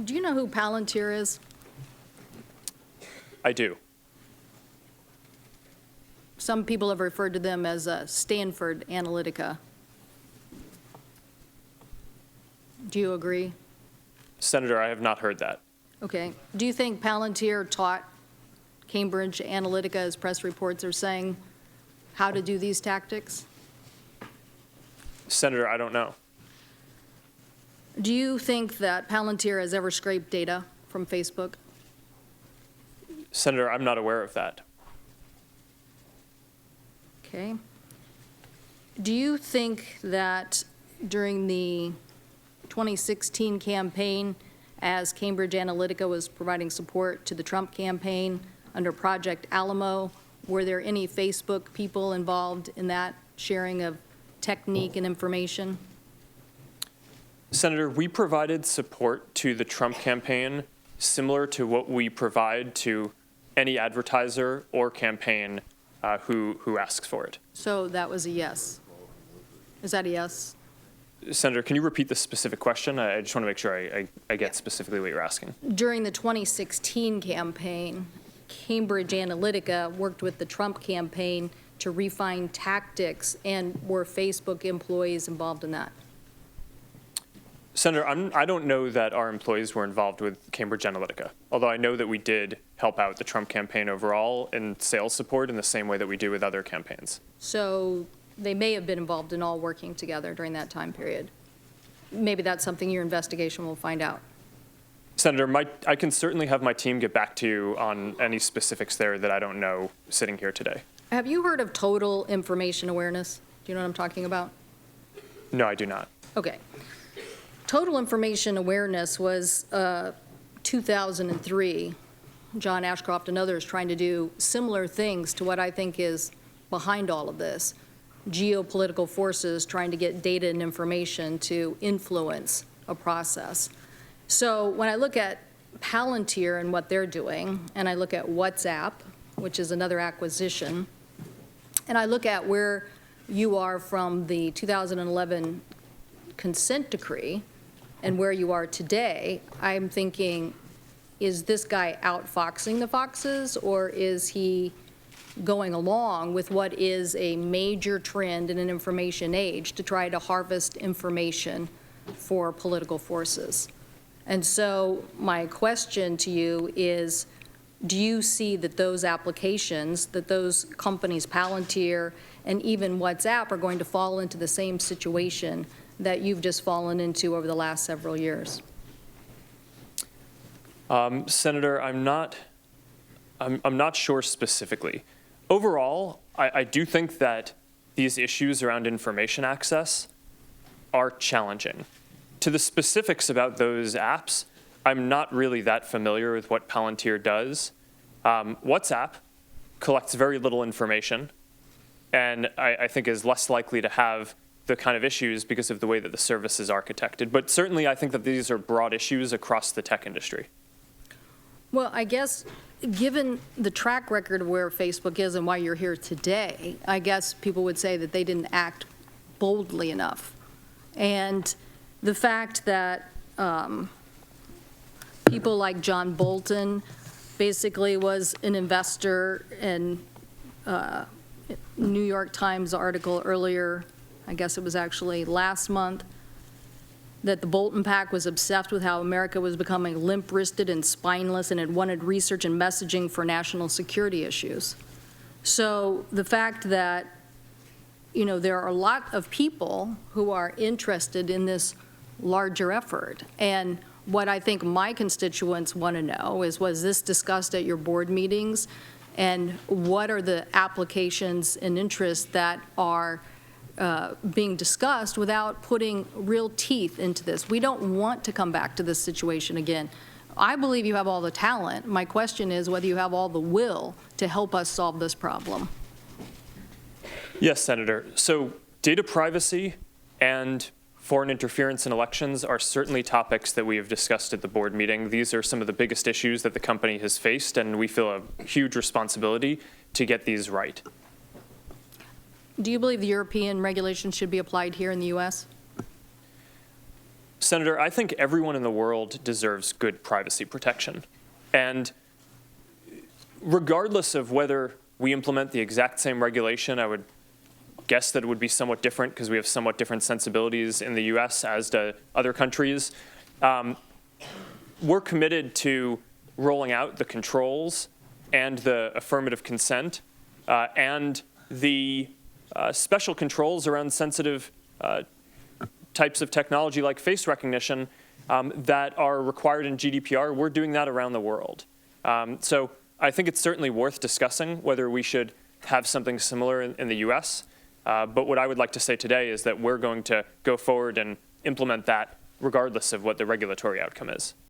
do you know who Palantir is? I do. Some people have referred to them as Stanford Analytica. Do you agree? Senator, I have not heard that. Okay. Do you think Palantir taught Cambridge Analytica, as press reports are saying, how to do these tactics? Senator, I don't know. Do you think that Palantir has ever scraped data from Facebook? Senator, I'm not aware of that. Okay. Do you think that during the 2016 campaign, as Cambridge Analytica was providing support to the Trump campaign under Project Alamo, were there any Facebook people involved in that sharing of technique and information? Senator, we provided support to the Trump campaign similar to what we provide to any advertiser or campaign who asks for it. So that was a yes. Is that a yes? Senator, can you repeat the specific question? I just want to make sure I get specifically what you're asking. During the 2016 campaign, Cambridge Analytica worked with the Trump campaign to refine tactics, and were Facebook employees involved in that? Senator, I don't know that our employees were involved with Cambridge Analytica, although I know that we did help out the Trump campaign overall in sales support in the same way that we do with other campaigns. So they may have been involved in all working together during that time period. Maybe that's something your investigation will find out. Senator, I can certainly have my team get back to you on any specifics there that I don't know sitting here today. Have you heard of total information awareness? Do you know what I'm talking about? No, I do not. Okay. Total information awareness was 2003. John Ashcroft and others trying to do similar things to what I think is behind all of this. Geopolitical forces trying to get data and information to influence a process. So when I look at Palantir and what they're doing, and I look at WhatsApp, which is another acquisition, and I look at where you are from the 2011 consent decree and where you are today, I'm thinking, is this guy outfoxing the foxes, or is he going along with what is a major trend in an information age to try to harvest information for political forces? And so my question to you is, do you see that those applications, that those companies, Palantir and even WhatsApp, are going to fall into the same situation that you've just fallen into over the last several years? Senator, I'm not sure specifically. Overall, I do think that these issues around information access are challenging. To the specifics about those apps, I'm not really that familiar with what Palantir does. WhatsApp collects very little information, and I think is less likely to have the kind of issues because of the way that the service is architected. But certainly, I think that these are broad issues across the tech industry. Well, I guess given the track record of where Facebook is and why you're here today, I guess people would say that they didn't act boldly enough. And the fact that people like John Bolton basically was an investor in New York Times article earlier, I guess it was actually last month, that the Bolton PAC was obsessed with how America was becoming limp-wristed and spineless and had wanted research and messaging for national security issues. So the fact that, you know, there are a lot of people who are interested in this larger effort. And what I think my constituents want to know is, was this discussed at your board meetings? And what are the applications and interests that are being discussed without putting real teeth into this? We don't want to come back to this situation again. I believe you have all the talent. My question is whether you have all the will to help us solve this problem. Yes, Senator. So data privacy and foreign interference in elections are certainly topics that we have discussed at the board meeting. These are some of the biggest issues that the company has faced, and we feel a huge responsibility to get these right. Do you believe the European regulations should be applied here in the U.S.? Senator, I think everyone in the world deserves good privacy protection. And regardless of whether we implement the exact same regulation, I would guess that it would be somewhat different because we have somewhat different sensibilities in the US as do other countries. We're committed to rolling out the controls and the affirmative consent and the special controls around sensitive types of technology like face recognition that are required in GDPR. We're doing that around the world. So I think it's certainly worth discussing whether we should have something similar in the US. But what I would like to say today is that we're going to go forward and implement that regardless of what the regulatory outcome is.